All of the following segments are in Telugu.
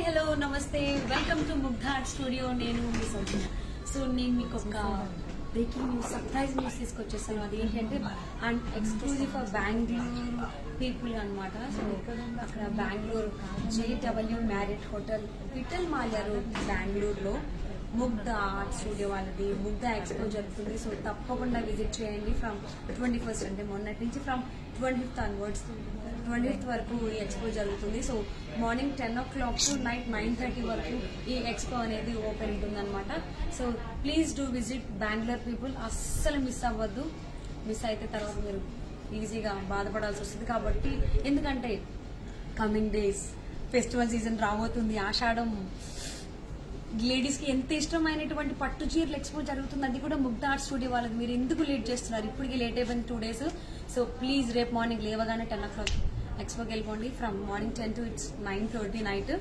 హలో నమస్తే, welcome to Mugdha art studio. నేను మీ సౌజన్య. సో నేను మీకు ఒక బ్రేకింగ్ న్యూస్, సర్ప్రైజ్ న్యూస్ తీసుకొచ్చేస్తాను. అది ఏంటంటే and exclusive for Bengaluru people అనమాట. సో అక్కడ Bengaluru JW Marriott hotel, Vittal Mallya road, బెంగళూరులో ముగ్ధా ఆర్ట్ స్టూడియో వాళ్ళది ముగ్ధా ఎక్స్పో జరుగుతుంది. సో తప్పకుండా విజిట్ చేయండి. ఫ్రమ్ 21st అంటే మొన్నటి నుంచి ఫ్రమ్ 25th అన్వర్డ్స్ 25th వరకు ఈ ఎక్స్పో జరుగుతుంది. So morning 10 o'clock to night 9:30 వరకు ఈ ఎక్స్పో అనేది ఓపెన్ ఉంటుందన్నమాట. So please do visit Bengaluru people. అస్సలు మిస్ అవ్వద్దు. మిస్ అయితే తర్వాత మీరు ఈజీగా బాధపడాల్సి వస్తుంది. కాబట్టి ఎందుకంటే కమింగ్ డేస్ ఫెస్టివల్ సీజన్ రాబోతుంది. ఆషాఢం లేడీస్కి ఎంత ఇష్టమైనటువంటి పట్టు చీరలు ఎక్స్పో జరుగుతుంది. అది కూడా ముగ్ధా ఆర్ట్ స్టూడియో వాళ్ళది. మీరు ఎందుకు లేట్ చేస్తున్నారు? ఇప్పటికి లేట్ అయిపోయింది 2 days. సో ప్లీజ్ రేపు మార్నింగ్ లేవగానే 10 o'clock ఎక్స్పోకి వెళ్ళిపోండి. From morning 10 to 9:30 night.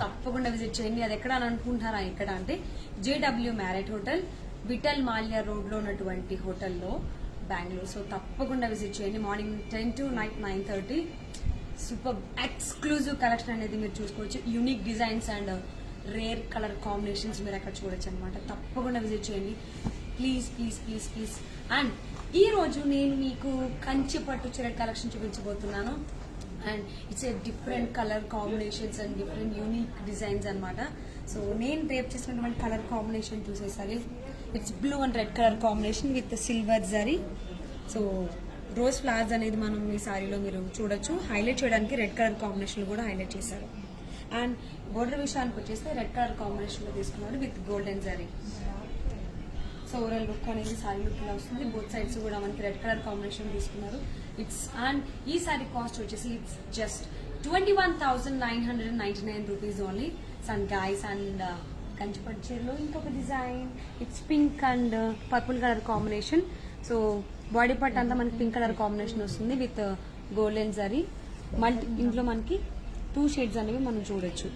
తప్పకుండా విజిట్ చేయండి. అది ఎక్కడ అని అనుకుంటారా? ఎక్కడ అంటే JW Marriott hotel, Vittal Mallya road లో ఉన్నటువంటి హోటల్లో బెంగళూరు. సో తప్పకుండా విజిట్ చేయండి. Morning 10 to night 9:30. Super exclusive collection అనేది మీరు చూసుకోవచ్చు. Unique designs and rare colour combinations మీరు అక్కడ చూడొచ్చు అనమాట. తప్పకుండా విజిట్ చేయండి please please please please. And ఈ రోజు నేను మీకు కంచి పట్టు చీర కలెక్షన్ చూపించబోతున్నాను. And it's a different colour combinations and different unique designs అనమాట. సో నేను రేపు చేసినటువంటి కలర్ కాంబినేషన్ చూసేసరి it's blue and red colour combination with silver zari. So rose flowers అనేది మనం ఈ సారీలో మీరు చూడొచ్చు. హైలైట్ చేయడానికి రెడ్ కలర్ కాంబినేషన్ కూడా హైలైట్ చేశారు. అండ్ బోర్డర్ విషయానికి వచ్చేస్తే రెడ్ కలర్ కాంబినేషన్ లో తీసుకున్నారు with golden zari. So overall look అనేది సారీ లుక్ ఇలా వస్తుంది. బోత్ సైడ్స్ కూడా మనకి రెడ్ కలర్ కాంబినేషన్ తీసుకున్నారు. ఇట్స్ అండ్ ఈ సారీ కాస్ట్ వచ్చేసి it's just 21,999 rupees only. And guys and కంచిపట్టు చీరలో ఇంకొక design, it's pink and purple colour combination. So body part అంతా మనకి పింక్ కలర్ కాంబినేషన్ వస్తుంది విత్ గోల్డెన్ జరీ. ఇందులో మనకి 2 shades అనేవి మనం చూడొచ్చు.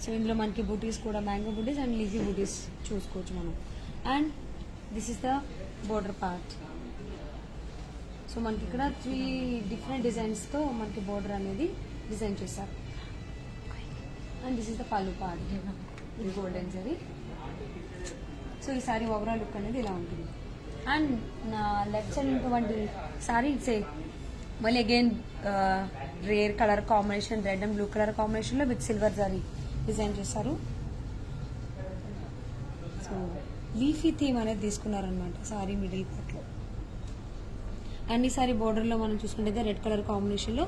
సో ఇందులో మనకి బూటీస్ కూడా మ్యాంగో బూటీస్ అండ్ లీఫీ బూటీస్ చూసుకోవచ్చు మనం. And this is the border part. So మనకి ఇక్కడ 3 డిఫరెంట్ డిజైన్స్తో మనకి బోర్డర్ అనేది డిజైన్ చేశారు. And this is the pallu part ఇది గోల్డెన్ జరీ. సో ఈ సారీ ఓవరాల్ లుక్ అనేది ఇలా ఉంటుంది. అండ్ నా లెఫ్ట్ సైడ్ ఉన్నటువంటి సారీ ఇట్స్ మళ్ళీ again rare colour combination, red and blue colour కాంబినేషన్లో విత్ సిల్వర్ జరీ డిజైన్ చేశారు. సో లీఫీ థీమ్ అనేది తీసుకున్నారనమాట సారీ మిడిల్ పార్ట్లో. అండ్ ఈ సారీ బోర్డర్లో మనం చూసుకుంటే రెడ్ కలర్ కాంబినేషన్లో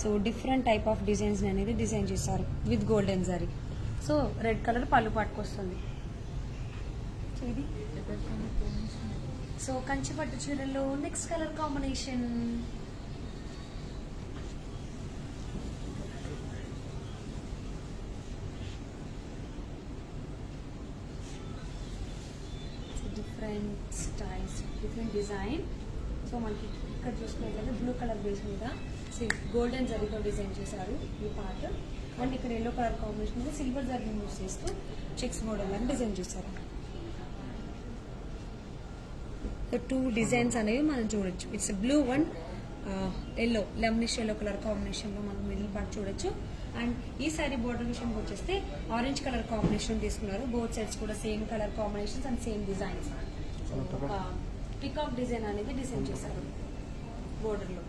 so different type of designs అనేది డిజైన్ చేశారు with golden zari. So red colour pallu పాటుకు వస్తుంది. సో ఇది సో కంచి పట్టు చీరల్లో next colour combination. Different design. So మనకి ఇక్కడ చూసుకున్నట్లయితే బ్లూ కలర్ బేస్ మీద గోల్డెన్ జరీతో డిజైన్ చేశారు ఈ పార్ట్. అండ్ ఇక్కడ ఎల్లో కలర్ కాంబినేషన్ మీద సిల్వర్ జరీ యూజ్ చేస్తూ చెక్స్ మోడల్ అని డిజైన్ చేశారు. సో 2 డిజైన్స్ అనేవి మనం చూడొచ్చు. It's blue and yellow, lemonish yellow colour కాంబినేషన్లో మనం మిడిల్ పార్ట్ చూడొచ్చు. అండ్ ఈ సారీ బోర్డర్ విషయానికి వచ్చేస్తే ఆరెంజ్ కలర్ కాంబినేషన్ తీసుకున్నారు. బోత్ సైడ్స్ కూడా same colour combinations and same designs. So ఒక పికాక్ డిజైన్ అనేది డిజైన్ చేశారు బోర్డర్లో.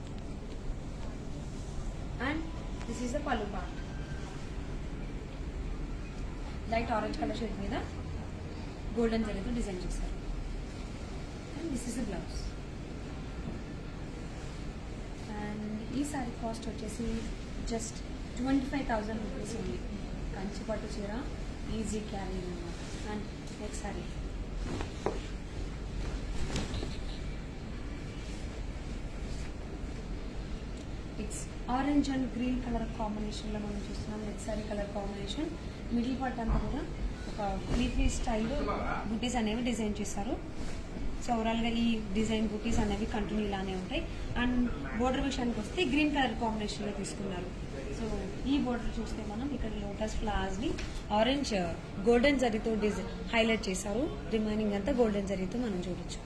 And this is the pallu part. Light orange colour shade మీద గోల్డెన్ జరీతో డిజైన్ చేశారు. And this is the blouse. And ఈ సారీ కాస్ట్ వచ్చేసి జస్ట్ 25,000 రూపీస్ ఉంది. కంచి పట్టు చీర, ఈజీ క్యారీ అనమాట. And next sorry it's orange and green colour కాంబినేషన్లో మనం చూస్తున్నాం. Next sorry colour combination middle part అంతా కూడా ఒక లీఫీ స్టైల్లో బుటీస్ అనేవి డిజైన్ చేశారు. సో ఓవరాల్గా ఈ డిజైన్ బుటీస్ అనేవి కంటిన్యూ ఇలానే ఉంటాయి. అండ్ బోర్డర్ విషయానికి వస్తే గ్రీన్ కలర్ కాంబినేషన్లో తీసుకున్నారు. సో ఈ బోర్డర్ చూస్తే మనం ఇక్కడ లోటస్ ఫ్లవర్స్ని ఆరెంజ్ గోల్డెన్ జరీతో హైలైట్ చేశారు. రిమైనింగ్ అంతా గోల్డెన్ జరీతో మనం చూడొచ్చు.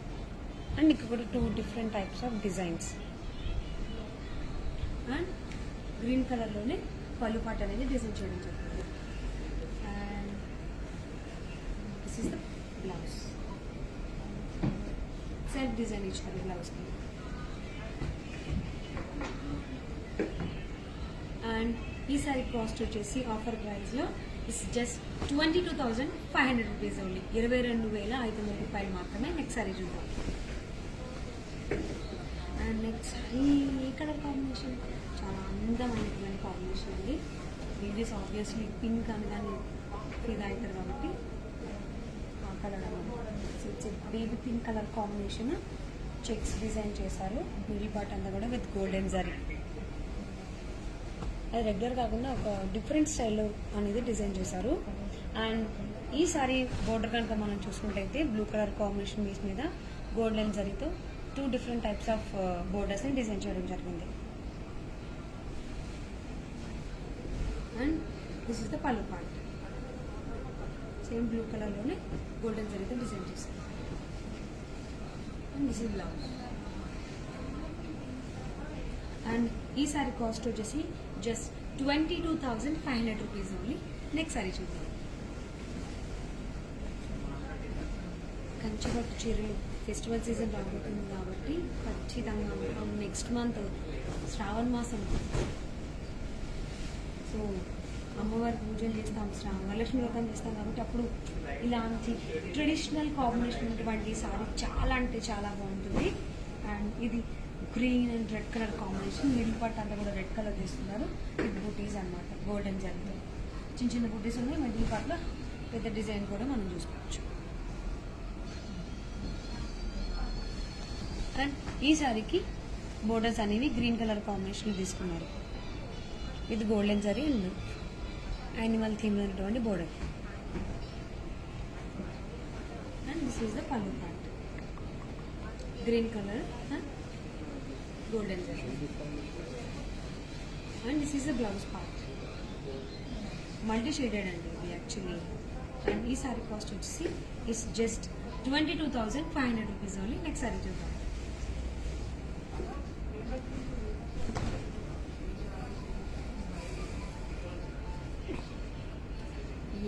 అండ్ ఇక్కడ కూడా 2 different types of designs. And green కలర్లోనే పళ్ళు పాట అనేది డిజైన్ చేయడం జరుగుతుంది. And this is the blouse. Self design ఇచ్చారు బ్లౌజ్కి. అండ్ ఈ సారీ కాస్ట్ వచ్చేసి ఆఫర్ ప్రైస్లో ఇట్స్ జస్ట్ 22,500 రూపీస్ ఓన్లీ. 22,500 రూపాయలు మాత్రమే. నెక్స్ట్ సారీ చూద్దాం. అండ్ నెక్స్ట్ ఈ కలర్ కాంబినేషన్ చాలా అందమైనటువంటి కాంబినేషన్ అండి. లేడీస్ ఆబ్వియస్లీ పింక్ అనగానే ఫీల్ అవుతారు కాబట్టి ఆ కలర్ అనమాట. It's baby pink colour combination checks design చేశారు. మిడిల్ పార్ట్ అంతా కూడా విత్ గోల్డెన్ జరీ. అది రెగ్యులర్ కాకుండా ఒక డిఫరెంట్ స్టైల్లో అనేది డిజైన్ చేశారు. అండ్ ఈ సారీ బోర్డర్ కనుక మనం చూసుకుంటే బ్లూ కలర్ కాంబినేషన్ బేస్ మీద గోల్డెన్ జరీతో 2 డిఫరెంట్ టైప్స్ ఆఫ్ బోర్డర్స్ని డిజైన్ చేయడం జరిగింది. And this is the pallu part. Same blue కలర్లోనే గోల్డెన్ జరీతో డిజైన్ చేశారు. And this is blouse. And ఈ సారీ కాస్ట్ వచ్చేసి just 22,500 rupees only. Next sari చూద్దాం. కంచిపట్టు చీరలు ఫెస్టివల్ సీజన్ రాబోతుంది కాబట్టి ఖచ్చితంగా నెక్స్ట్ మంత్ శ్రావణ మాసం. సో అమ్మవారి పూజలు చేస్తాం, వరలక్ష్మి వ్రతం చేస్తాం కాబట్టి అప్పుడు ఇలాంటి ట్రెడిషనల్ కాంబినేషన్ ఉన్నటువంటి సారీ చాలా అంటే చాలా బాగుంటుంది. అండ్ ఇది green and red colour combination. Middle part అంతా కూడా రెడ్ కలర్ తీస్తున్నారు విత్ బూటీస్ అనమాట. గోల్డెన్ జరీతో చిన్న చిన్న బూటీస్ ఉన్నాయి. మిడిల్ పార్ట్లో పెద్ద డిజైన్ కూడా మనం చూసుకోవచ్చు. అండ్ ఈ సారీకి బోర్డర్స్ అనేవి గ్రీన్ కలర్ కాంబినేషన్ తీసుకున్నారు with golden zari and animal theme ఉన్నటువంటి border. And this is the pallu part. Green colour and golden zari. And this is the blouse part. Multi shaded and actually. And this saree cost is just 22,500 rupees only. Next saree to buy.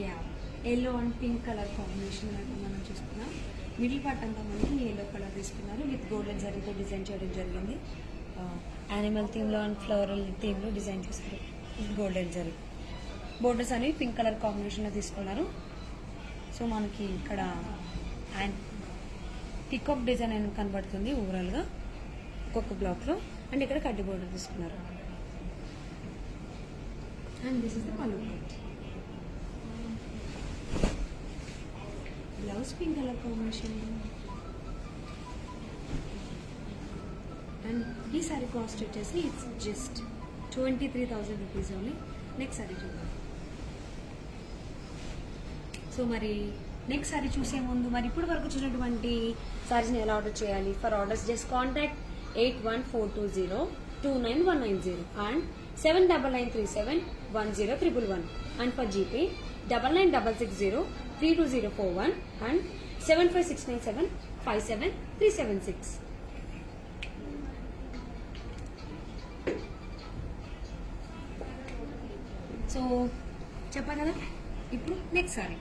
Yeah, yellow and pink color combination మనం చూస్తున్నాం. మిడిల్ పార్ట్ అంతా మనకి ఎల్లో కలర్ తీసుకున్నారు విత్ గోల్డెన్ జరీతో డిజైన్ చేయడం జరిగింది. యానిమల్ థీమ్లో అండ్ ఫ్లోరల్ థీమ్లో డిజైన్ చేశారు గోల్డెన్ జరీ. బోర్డర్స్ అనేవి పింక్ కలర్ కాంబినేషన్లో తీసుకున్నారు. సో మనకి ఇక్కడ అండ్ పికాక్ డిజైన్ అని కనబడుతుంది ఓవరాల్గా ఒక్కొక్క బ్లాక్లో. అండ్ ఇక్కడ కడ్డీ బోర్డర్ తీసుకున్నారు. And this is the pallu part. Blouse pink colour combination. And ఈ సారీ కాస్ట్ వచ్చేసి it's just 23,000 rupees only. Next sari చూద్దాం. సో మరి నెక్స్ట్ సారీ చూసే ముందు మరి ఇప్పుడు వరకు చూసినటువంటి సారీస్ని ఎలా ఆర్డర్ చేయాలి? For orders just contact 8142029190 and 7993710111 and for GP 9966032041 and 756975736. So చెప్పా కదా, ఇప్పుడు next sorry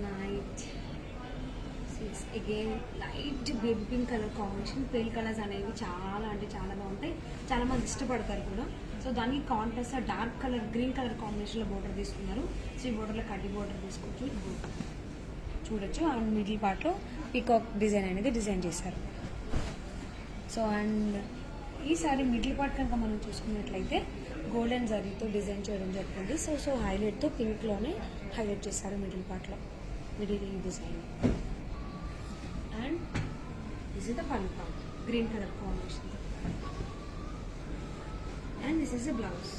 light again light baby pink colour combination. Pale colours అనేవి చాలా అంటే చాలా బాగుంటాయి, చాలా మంది ఇష్టపడతారు కూడా. సో దానికి contrast dark colour green colour కాంబినేషన్లో బోర్డర్ తీసుకున్నారు. సో ఈ బోర్డర్లో కడ్డీ బోర్డర్ తీసుకోవచ్చు, చూడొచ్చు. అండ్ మిడిల్ పార్ట్లో పీకాక్ డిజైన్ అనేది డిజైన్ చేశారు. సో అండ్ ఈసారి మిడిల్ పార్ట్ కనుక మనం చూసుకున్నట్లయితే గోల్డెన్ జరీతో డిజైన్ చేయడం జరుగుతుంది. సో హైలైట్తో పింక్లోనే హైలైట్ చేశారు మిడిల్ పార్ట్లో, middle design. And this is the pallu part, green colour combination. And this is the blouse,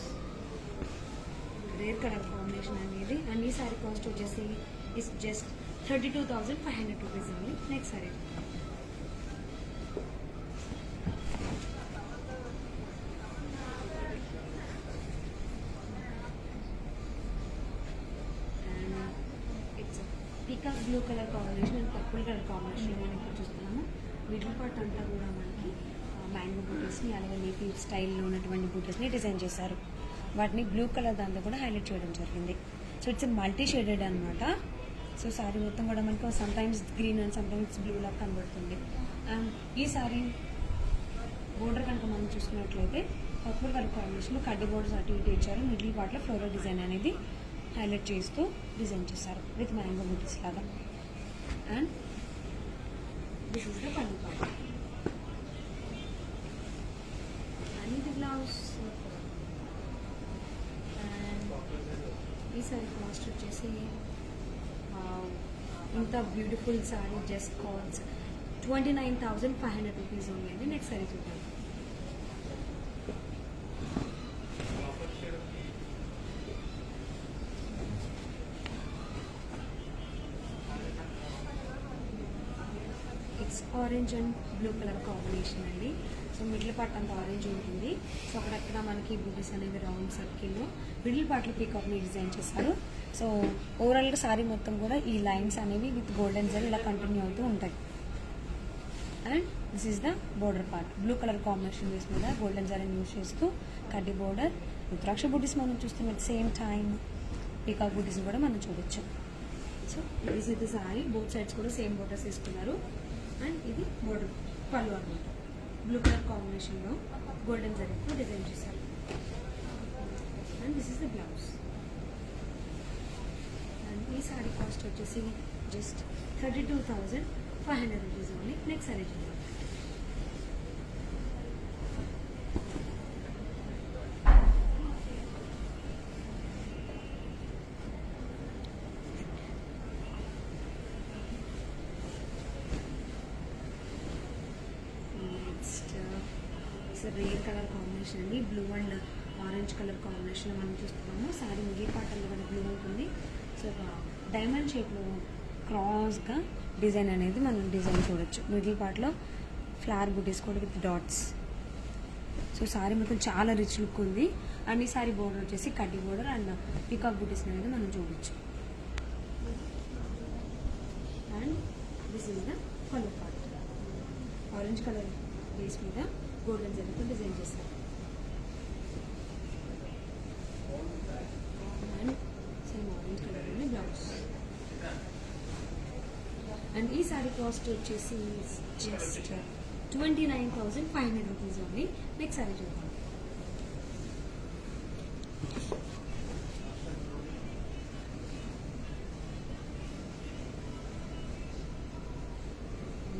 rare colour combination అనేది. అండ్ ఈ సారీ కాస్ట్ వచ్చేసి is just 32,500 rupees only. Next saree. And it's a peacock blue color combination and purple color combination మనం ఇక్కడ చూస్తున్నాము. మిడిల్ పార్ట్ అంతా కూడా మనకి మ్యాంగో బూటీస్ని అలాగే లీఫీ స్టైల్లో ఉన్నటువంటి బూటీస్ని డిజైన్ చేశారు. వాటిని బ్లూ కలర్ దాంతో కూడా హైలైట్ చేయడం జరిగింది. సో ఇట్స్ మల్టీ షేడెడ్ అనమాట. సో సారీ మొత్తం కూడా మనకు sometimes green and sometimes blue లాగా కనబడుతుంది. అండ్ ఈ సారీ బోర్డర్ కనుక మనం చూసుకున్నట్లయితే పర్పుల్ కలర్ కాంబినేషన్లో కడ్డీ బోర్డర్స్ అటు ఇటు ఇచ్చారు. మిడిల్ పార్ట్లో ఫ్లోరల్ డిజైన్ అనేది హైలైట్ చేస్తూ డిజైన్ చేశారు విత్ మ్యాంగో బూటీస్ లాగా. And this is the pallu part and the blouse. And ఈ సారీ కాస్ట్ వచ్చేసి ఇంత beautiful sorry just cost 29,500 rupees only అండి. నెక్స్ట్ సారీ చూద్దాం. It's orange and blue colour combination అండి. సో మిడిల్ పార్ట్ అంతా ఆరెంజ్ ఉంటుంది. సో అక్కడక్కడ మనకి బూటీస్ అనేవి రౌండ్ సర్కిల్లో మిడిల్ పార్ట్లో పీకాక్ని డిజైన్ చేశారు. సో ఓవరాల్గా సారీ మొత్తం కూడా ఈ లైన్స్ అనేవి విత్ గోల్డెన్ జరీ ఇలా కంటిన్యూ అవుతూ ఉంటాయి. And this is the border part, blue colour combination base మీద గోల్డెన్ జరీని యూజ్ చేస్తూ కడ్డీ బోర్డర్, రుద్రాక్ష బూటీస్ మనం చూస్తున్నాం. అట్ సేమ్ టైం పీకాక్ బూటీస్ కూడా మనం చూడొచ్చు. So this is the sorry, both sides కూడా సేమ్ బోర్డర్స్ తీసుకున్నారు. అండ్ ఇది బోర్డర్ పళ్ళు అనమాట, బ్లూ కలర్ కాంబినేషన్లో గోల్డెన్ జరీతో డిజైన్ చేశారు. And this is the blouse. And ఈ సారీ కాస్ట్ వచ్చేసి just 32,500 rupees only. Next sari చూద్దాం. నెక్స్ట్ రేర్ కలర్ కాంబినేషన్ అండి, బ్లూ అండ్ ఆరెంజ్ కలర్ కాంబినేషన్లో మనం చూస్తున్నాము. సారీ మిడిల్ పార్ట్ అంతా కూడా బ్లూ ఉంటుంది. సో డైమండ్ షేప్లో క్రాస్గా డిజైన్ అనేది మనం డిజైన్ చూడొచ్చు. మిడిల్ పార్ట్లో ఫ్లవర్ బూటీస్ కూడా విత్ డాట్స్. సో సారీ మొత్తం చాలా రిచ్ లుక్ ఉంది. అండ్ ఈ సారీ బోర్డర్ వచ్చేసి కడ్డీ బోర్డర్ అండ్ పీకాక్ బూటీస్ అనేది మనం చూడొచ్చు. And this is the pallu part, orange colour base మీద గోల్డెన్ జరీతో డిజైన్ చేస్తారు. అండ్ సేమ్ ఆరెంజ్ కలర్ ఉంది బ్లౌజ్. అండ్ ఈ సారీ కాస్ట్ వచ్చేసి just 29,500 rupees only. Next sari చూద్దాం.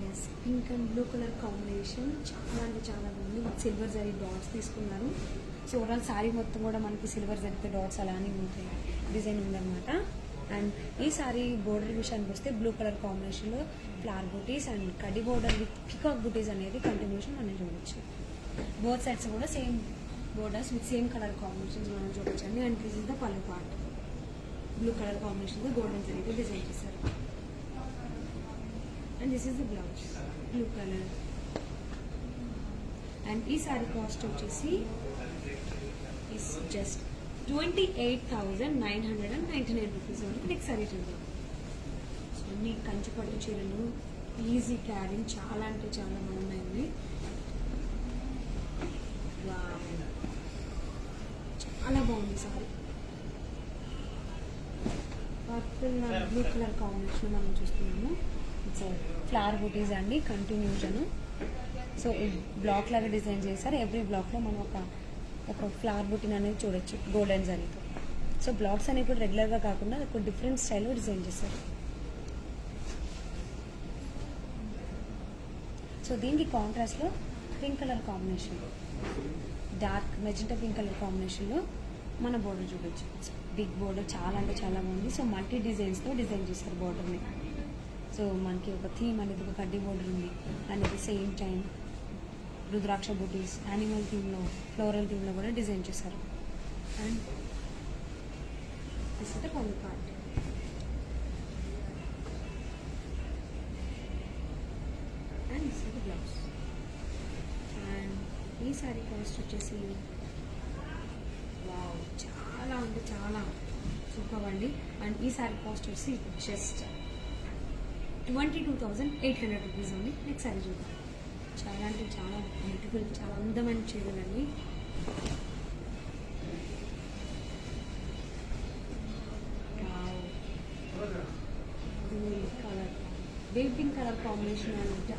Yes, pink and blue colour combination చాలా అంటే చాలా బాగుంది. సిల్వర్ జరీ డాట్స్ తీసుకున్నారు. సో ఓవరాల్ సారీ మొత్తం కూడా మనకి సిల్వర్ జరిగితే డాట్స్ అలానే ఉంటాయి, డిజైన్ ఉందన్నమాట. అండ్ ఈ సారీ బోర్డర్ విషయానికి వస్తే బ్లూ కలర్ కాంబినేషన్లో flower booties and kadhi border with peacock బూటీస్ అనేది కంటిన్యూషన్ మనం చూడొచ్చు. బోత్ సైడ్స్ కూడా same borders with same colour combinations మనం చూడొచ్చు అండి. And this is the pallu part. Blue colour కాంబినేషన్తో గోల్డెన్ జరీతో డిజైన్ చేశారు. And this is the blouse blue colour. And ఈ సారీ కాస్ట్ వచ్చేసి ఇస్ జస్ట్ 28,999 రూపీస్ వరకు. నెక్స్ట్ సారీ చూద్దాం. సో అన్ని కంచి పట్టు చీరలు, ఈజీ క్యారింగ్, చాలా అంటే చాలా బాగున్నాయండి. చాలా బాగుంది sorry. Purple and blue colour combination మనం చూస్తున్నాము. ఇట్స్ ఫ్లవర్ బూటీస్ అండి కంటిన్యూషన్. సో బ్లాక్ లాగా డిజైన్ చేశారు. ఎవ్రీ బ్లాక్లో మనం ఒక ఫ్లవర్ బూటీని అనేది చూడొచ్చు గోల్డెన్ జరీతో. సో బ్లాక్స్ అనేవి ఇప్పుడు రెగ్యులర్గా కాకుండా ఒక డిఫరెంట్ స్టైల్లో డిజైన్ చేశారు. సో దీనికి కాంట్రాస్ట్లో pink colour combination, dark magenta pink colour కాంబినేషన్లో మన బోర్డర్ చూడొచ్చు. బిగ్ బోర్డర్ చాలా అంటే చాలా బాగుంది. సో మల్టీ డిజైన్స్తో డిజైన్ చేశారు బోర్డర్ని. సో మనకి ఒక థీమ్ అనేది ఒక కడ్డీ బోర్డర్ ఉంది. And at the same time rudraksha బూటీస్ యానిమల్ థీమ్లో, ఫ్లోరల్ థీమ్లో కూడా డిజైన్ చేశారు. And this is the pallu part. And this is the blouse. And ఈ సారీ కాస్ట్ వచ్చేసి వావ్ చాలా అంటే చాలా సూపర్ అండి. అండ్ ఈ సారీ కాస్ట్ వచ్చి జస్ట్ 22,800 రూపీస్ ఉంది. నెక్స్ట్ సారీ చూద్దాం. చాలా అంటే చాలా బ్యూటిఫుల్, చాలా అందమైన చీరలండి. Colour baby pink colour combination అంటే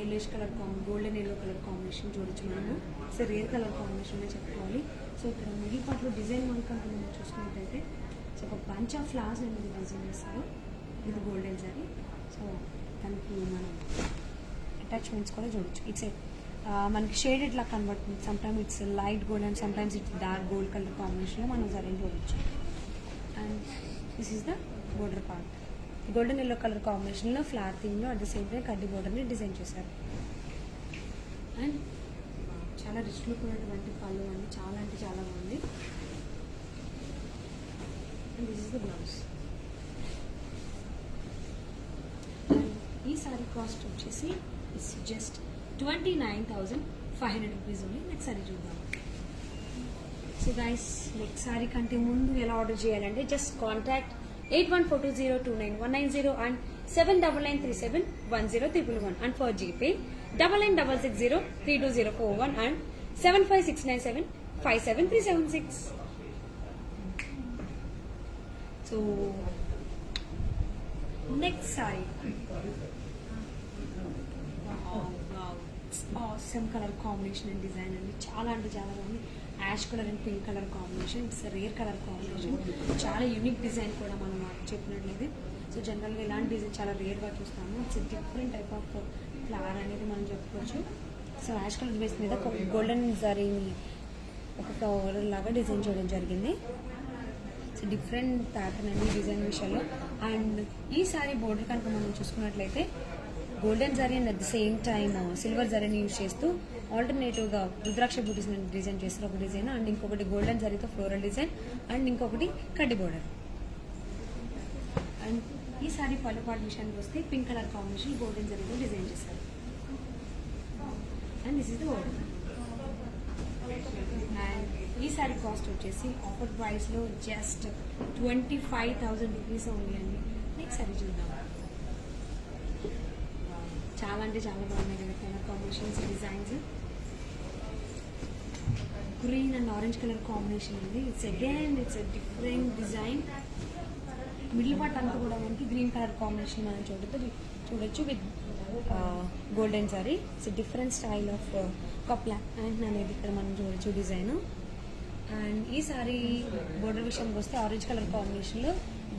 yellowish colour golden yellow colour combination చూడొచ్చు మనము. సో రేర్ కలర్ కాంబినేషన్ చెప్పుకోవాలి. సో ఇక్కడ మిడిల్ పార్ట్లో డిజైన్ మనకు మనం చూసుకున్నట్టయితే సో ఒక బంచ్ ఆఫ్ ఫ్లవర్స్ అనేది డిజైన్ చేస్తారు ఇది గోల్డెన్ సారీ. సో దానికి మనం అటాచ్మెంట్స్ కూడా చూడొచ్చు. ఇట్స్ మనకి షేడెడ్ లా కనబడుతుంది. Sometime it's light gold and sometimes it's dark gold colour కాంబినేషన్లో మనం జరీ చూడొచ్చు. And this is the border part. Golden yellow colour కాంబినేషన్లో ఫ్లవర్ థీమ్లో అట్ ద సేమ్ టైం కడ్డీ బోర్డర్ని డిజైన్ చేశారు. అండ్ చాలా రిచ్ లుక్ ఉన్నటువంటి పళ్ళు అండి. చాలా అంటే చాలా బాగుంది. And this is the blouse. And ఈ సారీ కాస్ట్ వచ్చేసి ఇట్స్ జస్ట్ 29,500 రూపీస్ ఉంది. నెక్స్ట్ సారీ చూద్దాం. సో గైస్ నెక్స్ట్ సారీ కంటే ముందు ఎలా ఆర్డర్ చేయాలంటే just contact 8142029190 and 7993710111 and for GPay 9966032041 and 756975736. So next saree, wow, it's awesome color combination and design and చాలా అంటే చాలా బాగుంది. Ash colour and pink colour combination, it's rare colour combination. చాలా యూనిక్ డిజైన్ కూడా మనం చెప్పినట్లయితే. సో జనరల్గా ఇలాంటి డిజైన్ చాలా రేర్గా చూస్తాము. It's different type of flower అనేది మనం చెప్పుకోవచ్చు. సో యాష్ కలర్ బేస్ మీద గోల్డెన్ జరీని ఒక ఫ్లవర్ లాగా డిజైన్ చేయడం జరిగింది. సో డిఫరెంట్ ప్యాటర్న్ అండి డిజైన్ విషయంలో. అండ్ ఈ సారీ బోర్డర్ కనుక మనం చూసుకున్నట్లయితే golden zari and at the same time silver జరీని యూజ్ చేస్తూ ఆల్టర్నేటివ్గా రుద్రాక్ష బూటీస్ డిజైన్ చేస్తారు ఒక డిజైన్. అండ్ ఇంకొకటి గోల్డెన్ జరీతో ఫ్లోరల్ డిజైన్ అండ్ ఇంకొకటి కడ్డీ బోర్డర్. అండ్ ఈ సారీ పళ్ళు పాటు విషయానికి వస్తే పింక్ కలర్ కాంబినేషన్ గోల్డెన్ జరీతో డిజైన్ చేస్తారు. And this is the border. And ఈ సారీ కాస్ట్ వచ్చేసి ఆఫర్ ప్రైస్లో జస్ట్ 25,000 రూపీస్ ఉంది అండి. నెక్స్ట్ సారీ చూద్దాం. చాలా అంటే చాలా బాగున్నాయి కదా colour combinations, designs. Green and orange colour combination అండి. It's a different design. Middle part అంతా కూడా మనకి గ్రీన్ కలర్ కాంబినేషన్ మనం చూడొచ్చు with golden zari. It's different style of కప్లా అండ్ అనేది ఇక్కడ మనం చూడొచ్చు డిజైన్. అండ్ ఈ సారీ బోర్డర్ విషయానికి వస్తే ఆరెంజ్ కలర్ కాంబినేషన్లో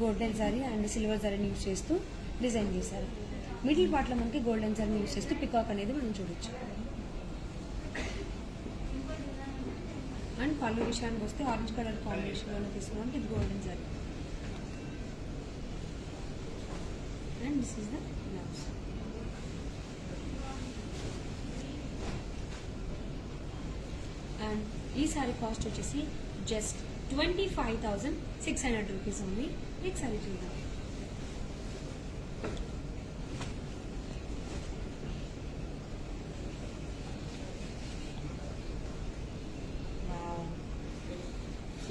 గోల్డెన్ సారీ అండ్ సిల్వర్ సారీని యూజ్ చేస్తూ డిజైన్ చేశారు. మిడిల్ పార్ట్లో మనకి గోల్డెన్ సారీని యూజ్ చేస్తూ పికాక్ అనేది మనం చూడొచ్చు. అండ్ పళ్ళు విషయానికి వస్తే ఆరెంజ్ కలర్ కాంబినేషన్లో తీసుకున్నాం ఇది golden zari. And this is the blouse. And ఈ సారీ కాస్ట్ వచ్చేసి జస్ట్ 25,600 రూపీస్ ఉంది. నెక్స్ట్ సారీ చూద్దాం.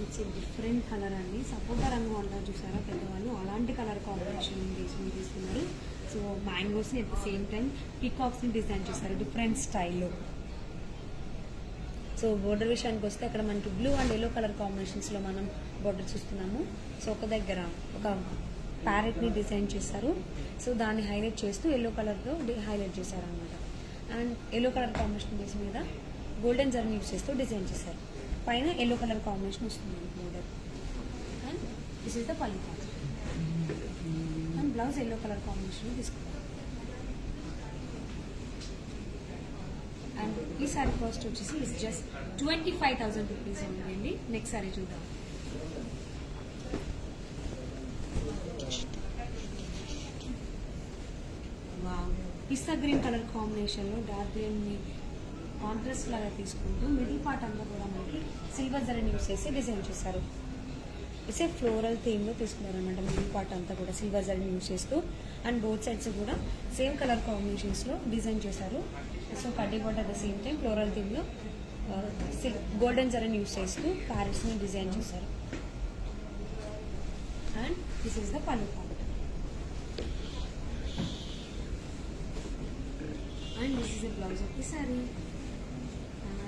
ఇట్స్ డిఫరెంట్ కలర్ అండి. సపోటా రంగు అంటారు చూసారా పెద్దవాళ్ళు, అలాంటి కలర్ కాంబినేషన్ తీసుకున్నారు. సో మ్యాంగోస్ని అట్ ద సేమ్ టైం పీకాక్స్ని డిజైన్ చేస్తారు డిఫరెంట్ స్టైల్లో. సో బోర్డర్ విషయానికి వస్తే అక్కడ మనకి బ్లూ అండ్ ఎల్లో కలర్ కాంబినేషన్స్లో మనం బోర్డర్ చూస్తున్నాము. సో ఒక దగ్గర ఒక ప్యారెట్ని డిజైన్ చేస్తారు. సో దాన్ని హైలైట్ చేస్తూ ఎల్లో కలర్తో హైలైట్ చేశారు అనమాట. And yellow colour combination base మీద గోల్డెన్ జర్నీ యూస్ చేస్తూ డిజైన్ చేశారు. పైన ఎల్లో కలర్ కాంబినేషన్ వస్తుంది border. And this is the pallu part. And blouse yellow colour combination తీసుకుంటాం. అండ్ ఈ సారీ కాస్ట్ వచ్చేసి ఇస్ జస్ట్ 25,000 రూపీస్ ఉందండి. నెక్స్ట్ సారీ చూద్దాం. పిస్తా గ్రీన్ కలర్ కాంబినేషన్లో డార్క్ గ్రీన్ని కాంట్రాస్ట్ లాగా తీసుకుంటూ మిడిల్ పార్ట్ అంతా కూడా మనకి సిల్వర్ జరీని యూస్ చేసి డిజైన్ చేశారు. ఇట్స్ ఏ ఫ్లోరల్ థీమ్లో తీసుకున్నారు అనమాట. మిడిల్ పార్ట్ అంతా కూడా సిల్వర్ జరీని యూస్ చేస్తూ అండ్ బోత్ సైడ్స్ కూడా సేమ్ కలర్ కాంబినేషన్స్లో డిజైన్ చేశారు. సో కడ్డీ border at the same time floral థీమ్లో గోల్డెన్ జరీని యూస్ చేస్తూ ప్యారెట్స్ని డిజైన్ చేశారు. And this is the pallu part. And this is the blouse of the sari.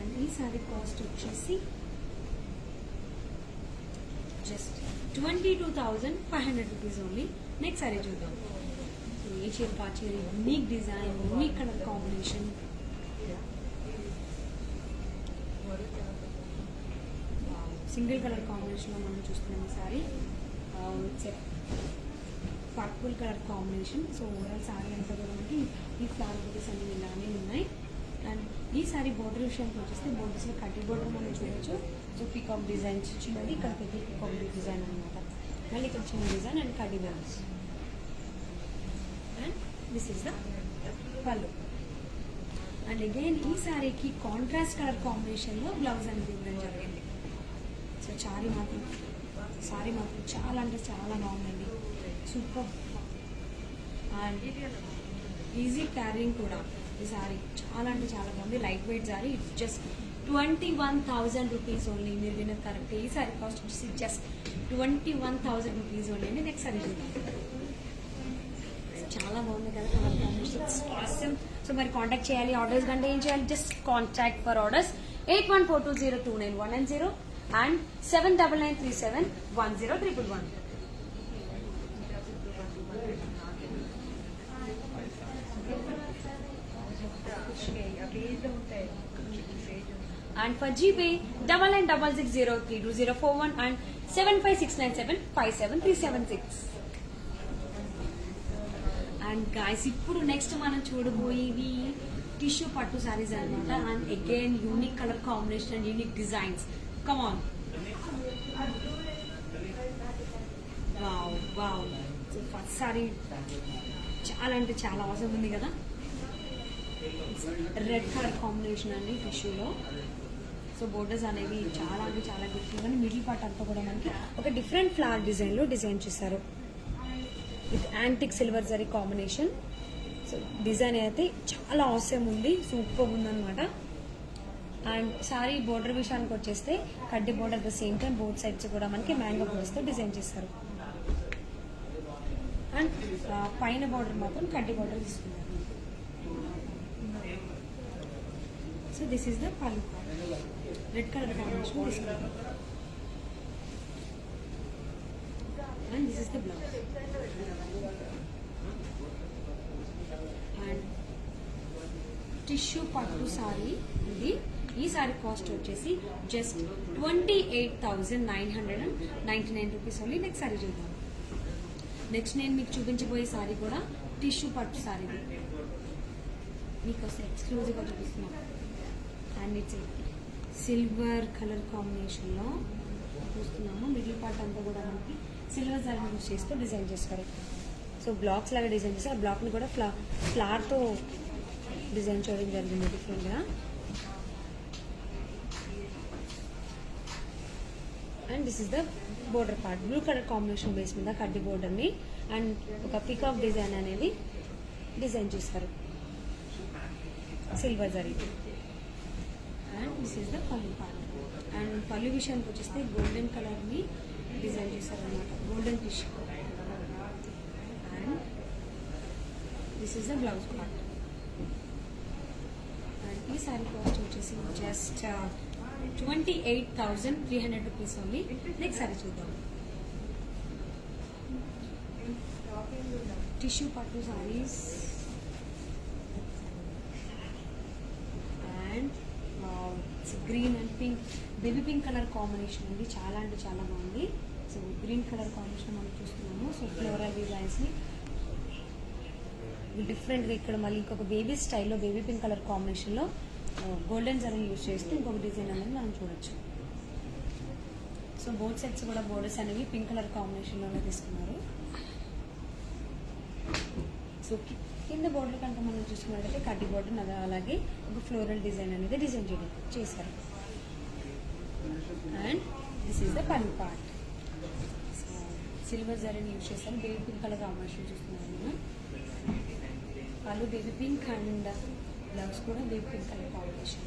And ఈ సారీ కాస్ట్ వచ్చేసి just 22,500 rupees only. Next sari చూద్దాం. ఏ చీర కాచీర unique design, unique colour combination. Single colour కాంబినేషన్లో మనం చూస్తున్నాం ఈ sorry. Purple colour combination. So overall sorry అంతా కూడా మనకి ఈ ఫ్లవర్ బుటీస్ అన్ని ఇలానే ఉన్నాయి. అండ్ ఈ సారీ బోర్డర్ విషయానికి వచ్చేస్తే బోర్డర్స్లో కడ్డీ బోర్డర్ మనం చూడొచ్చు. సో పీకాక్ డిజైన్ చిన్నది, ఇక్కడ పెద్ద పీకాక్ డిజైన్ అనమాట. మళ్ళీ ఇక్కడ చిన్న డిజైన్ అండ్ కడ్డీ borders. And this is the పల్లు. అండ్ అగైన్ ఈ సారీకి కాంట్రాస్ట్ కలర్ కాంబినేషన్లో బ్లౌజ్ అనేది ఇవ్వడం జరిగింది. సో సారీ మాత్రం చాలా అంటే చాలా బాగుందండి. సూపర్. అండ్ ఈజీ క్యారింగ్ కూడా ఈ సారీ చాలా అంటే చాలా బాగుంది. Light weight sorry. It's just 21,000 rupees only. మీరు విన్నది కరెక్ట్. ఈ సారీ కాస్ట్ వచ్చేసి జస్ట్ 21,000 రూపీస్ ఓన్లీ అండి. నెక్స్ట్ సారీ చూద్దాం. చాలా బాగుంది కదా కలర్ కాంబినేషన్. సో మరి కాంటాక్ట్ చేయాలి ఆర్డర్స్ కంటే ఏం చేయాలి? Just contact for orders 8142029190 and 7993710111. And for GPay 9966032041 and 7569757376. And guys ఇప్పుడు నెక్స్ట్ మనం చూడబోయేవి టిష్యూ పట్టు సారీస్ అనమాట. And again unique colour combination and unique designs. Come on. Wow wow. So first sorry చాలా అంటే చాలా అవసరం ఉంది కదా. రెడ్ కలర్ కాంబినేషన్ అండి టిష్యూలో. సో బోర్డర్స్ అనేవి చాలా అంటే చాలా డిఫరెంట్. కానీ మిడిల్ పార్ట్ అంతా కూడా మనకి ఒక డిఫరెంట్ ఫ్లవర్ డిజైన్లో డిజైన్ చేశారు with antique silver zari combination. So design అయితే చాలా అవసరం ఉంది. సూపర్ ఉందన్నమాట. అండ్ సారీ బోర్డర్ విషయానికి వచ్చేస్తే కడ్డీ border at the same time both sides కూడా మనకి మ్యాంగో బోర్డర్స్తో డిజైన్ చేస్తారు. అండ్ పైన బోర్డర్ మాత్రం కడ్డీ బోర్డర్ తీసుకున్నారు. సో దిస్ ఈస్ ద పల్లు. రెడ్ కలర్ కాంబినేషన్ తీసుకున్నారు. And this is the blouse. And tissue పట్టు సారీ ఇది. ఈ సారీ కాస్ట్ వచ్చేసి just 28,999 rupees only. Next sari చూద్దాం. నెక్స్ట్ నేను మీకు చూపించబోయే సారీ కూడా టిష్యూ పట్టు సారీ. మీకు వస్తే ఎక్స్క్లూజివ్గా చూపిస్తున్నాం. అండ్ ఇట్స్ సిల్వర్ కలర్ కాంబినేషన్లో చూస్తున్నాము. మిడిల్ పార్ట్ అంతా కూడా మనకి సిల్వర్ జరీ యూస్ చేస్తూ డిజైన్ చేస్తారు. సో బ్లాక్స్ లాగా డిజైన్ చేసి ఆ బ్లాక్ని కూడా ఫ్లవర్తో డిజైన్ చేయడం జరిగింది డిఫరెంట్గా. And this is the border part, blue colour combination base మీద కడ్డీ బోర్డర్ని అండ్ ఒక పికాక్ డిజైన్ అనేది డిజైన్ చేశారు సిల్వర్ జరీతో. And this is the pallu part. And పల్లు విషయానికి వచ్చేస్తే గోల్డెన్ కలర్ని డిజైన్ చేశారు అనమాట, golden tissue. And this is the blouse part. And ఈ సారీ కాస్ట్ వచ్చేసి just 28,300 rupees only. Next sari చూద్దాం. టిష్యూ పట్టు saris and green and pink, baby pink colour combination అండి, చాలా అంటే చాలా బాగుంది. సో గ్రీన్ కలర్ కాంబినేషన్ మనం చూస్తున్నాము. సో ఫ్లోరల్ డిజైన్స్ని డిఫరెంట్గా ఇక్కడ మళ్ళీ ఇంకొక బేబీ స్టైల్లో బేబీ పింక్ కలర్ కాంబినేషన్లో గోల్డెన్ జరీ యూజ్ చేస్తూ ఇంకొక డిజైన్ అనేది మనం చూడొచ్చు. సో బోత్ సెట్స్ కూడా బోర్డర్స్ అనేవి పింక్ కలర్ కాంబినేషన్లోనే తీసుకున్నారు. సో కింద బోర్డర్ కనుక మనం చూసుకున్నట్లయితే కడ్డీ బోర్డర్ అలాగే ఒక ఫ్లోరల్ డిజైన్ అనేది డిజైన్ చేశారు. And this is the pallu part. Silver జరీని యూజ్ చేశారు, బేబీ పింక్ కలర్ కాంబినేషన్ చూస్తున్నాను నేను. పళ్ళు బేబీ పింక్ అండ్ బ్లౌజ్ కూడా baby pink colour combination.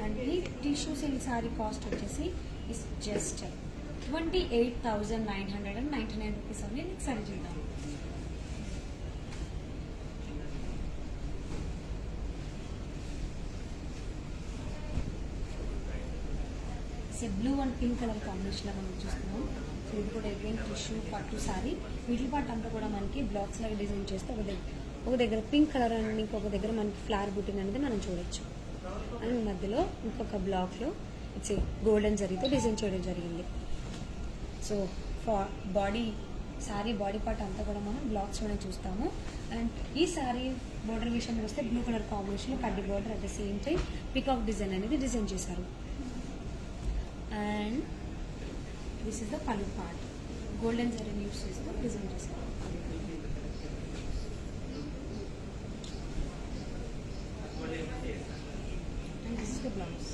And ఈ టిష్యూ సిల్క్ సారీ కాస్ట్ వచ్చేసి is just 28,999 rupees only. Next sari చూద్దాం. బ్లూ అండ్ పింక్ కలర్ కాంబినేషన్లో మనం చూస్తున్నాం. సో ఇది కూడా అగైన్ టిష్యూ పట్టు సారీ. మిడిల్ పార్ట్ అంతా కూడా మనకి బ్లాక్స్ లాగా డిజైన్ చేస్తే ఒక దగ్గర పింక్ కలర్ అండ్ ఇంకొక దగ్గర మనకి ఫ్లవర్ బుట్టింగ్ అనేది మనం చూడొచ్చు. అండ్ మధ్యలో ఇంకొక బ్లాక్లో ఇట్స్ గోల్డెన్ జరీతో డిజైన్ చేయడం జరిగింది. సో సారీ బాడీ పార్ట్ అంతా కూడా మనం బ్లాక్స్లోనే చూస్తాము. అండ్ ఈ సారీ బోర్డర్ విషయానికి వస్తే బ్లూ కలర్ కాంబినేషన్లో కడ్డీ border at the same time peacock design అనేది డిజైన్ చేశారు. And this is the pallu part, golden జరీని యూస్ చేస్తూ డిజైన్ చేశారు. And this is the blouse.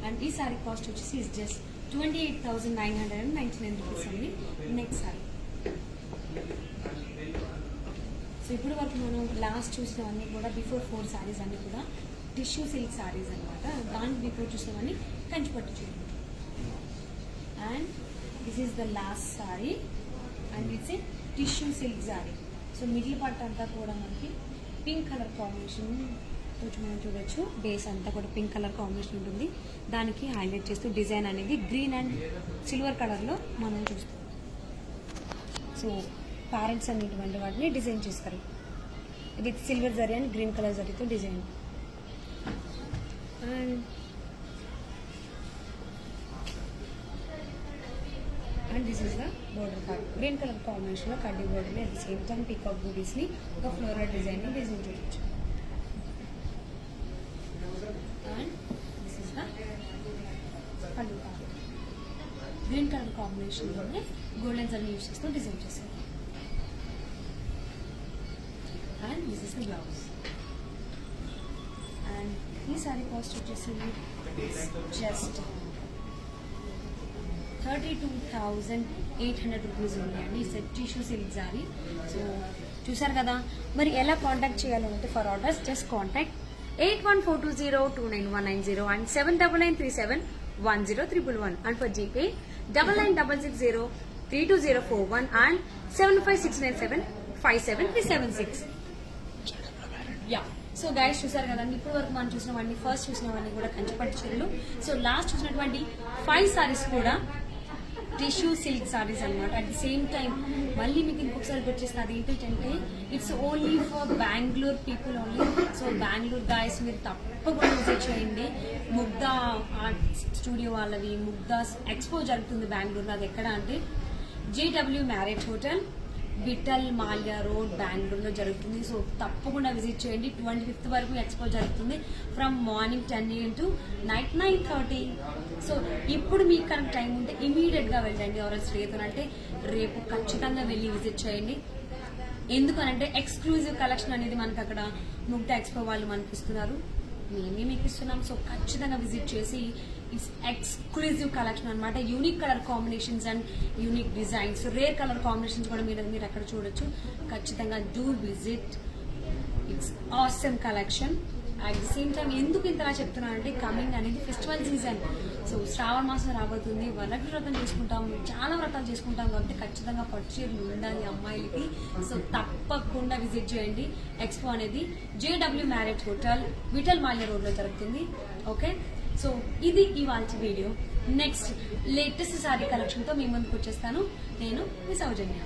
And ఈ సారీ కాస్ట్ వచ్చేసి ఇస్ జస్ట్ 28,999 రూపీస్ అండి. Next sorry. సో ఇప్పుడు వరకు మనం లాస్ట్ చూసినవన్నీ కూడా బిఫోర్ 4 సారీస్ అన్నీ కూడా టిష్యూ సిల్క్ సారీస్ అనమాట. దానికి బిఫోర్ చూసినవన్నీ కంచిపట్టు చూడండి. And this is the last sorry and it's A tissue silk sari. So middle part అంతా కూడా మనకి పింక్ కలర్ కాంబినేషన్ మనం చూడొచ్చు. బేస్ అంతా కూడా పింక్ కలర్ కాంబినేషన్ ఉంటుంది. దానికి హైలైట్ చేస్తూ డిజైన్ అనేది గ్రీన్ అండ్ సిల్వర్ కలర్లో మనం చూస్తాం. సో ప్యారెంట్స్ అనేటువంటి వాటిని డిజైన్ చేస్తారు with silver zari and green colour జరీతో design. And this is the border part, green colour కాంబినేషన్లో కడ్డీ బోర్డర్ని at the same time peacock బూటీస్ని ఒక ఫ్లోరల్ డిజైన్ని డిజైన్ చేయవచ్చు. And this is the pallu part, green colour కాంబినేషన్లోనే గోల్డెన్ జరీ యూస్ చేస్తూ డిజైన్ చేశారు. And this is the blouse. And ఈ సారీ కాస్ట్ వచ్చేసి జస్ట్ 32,800 రూపీస్ ఉంది అండి. Set tissue silk sari. So చూసారు కదా. మరి ఎలా కాంటాక్ట్ చేయాలంటే for orders just contact 8142029190 and 7993710311 and for GPay 9966032041 and 756975736. Yeah. So guys చూసారు కదండి, ఇప్పుడు వరకు మనం చూసినవన్నీ ఫస్ట్ చూసినవన్నీ కూడా కంచిపట్టు చీరలు. సో లాస్ట్ చూసినటువంటి 5 సారీస్ కూడా టిష్యూ సిల్క్ సారీస్ అనమాట. అట్ ది సేమ్ టైం మళ్ళీ మీకు ఇంకొకసారి వచ్చేస్తుంది. అది ఏంటంటే it's only for Bengaluru people only. So Bengaluru guys మీరు తప్పకుండా విజిట్ చేయండి. ముగ్ధా ఆర్ట్ స్టూడియో వాళ్ళది ముగ్ధా ఎక్స్పో జరుగుతుంది బెంగళూరులో. అది ఎక్కడ అంటే JW Marriott hotel, Vittal Mallya road బెంగళూరులో జరుగుతుంది. సో తప్పకుండా విజిట్ చేయండి. 25th వరకు ఎక్స్పో జరుగుతుంది from morning 10 AM to night 9:30. So ఇప్పుడు మీకు కనుక టైం ఉంటే ఇమీడియట్ గా వెళ్ళండి. ఎవరైనా రేపు రేపు ఖచ్చితంగా వెళ్ళి విజిట్ చేయండి. ఎందుకనంటే ఎక్స్క్లూజివ్ కలెక్షన్ అనేది మనకు అక్కడ ముగ్ధ ఎక్స్పో వాళ్ళు మనకి ఇస్తున్నారు, మేమే మీకు ఇస్తున్నాం. సో ఖచ్చితంగా విజిట్ చేసి ఎక్స్క్లూజివ్ కలెక్షన్ అనమాట. Unique colour combinations and unique designs, rare colour combinations కూడా మీరు అక్కడ చూడొచ్చు. ఖచ్చితంగా do visit. It's awesome collection. At the same time ఎందుకు ఇంతలా చెప్తున్నానంటే కమింగ్ అనేది ఫెస్టివల్ సీజన్. సో శ్రావణ మాసం రాబోతుంది, వరలక్ష్మి వ్రతం చేసుకుంటాం, చాలా వ్రతాలు చేసుకుంటాం కాబట్టి ఖచ్చితంగా పట్టు చీరలు ఉండాలి అమ్మాయిలకి. సో తప్పకుండా విజిట్ చేయండి. ఎక్స్పో అనేది JW Marriott hotel Vittal Mallya road లో జరుగుతుంది. ఓకే, సో ఇది ఇవాళ video. Next latest sari collection తో మీ ముందుకు వచ్చేస్తాను. నేను మీ సౌజన్య.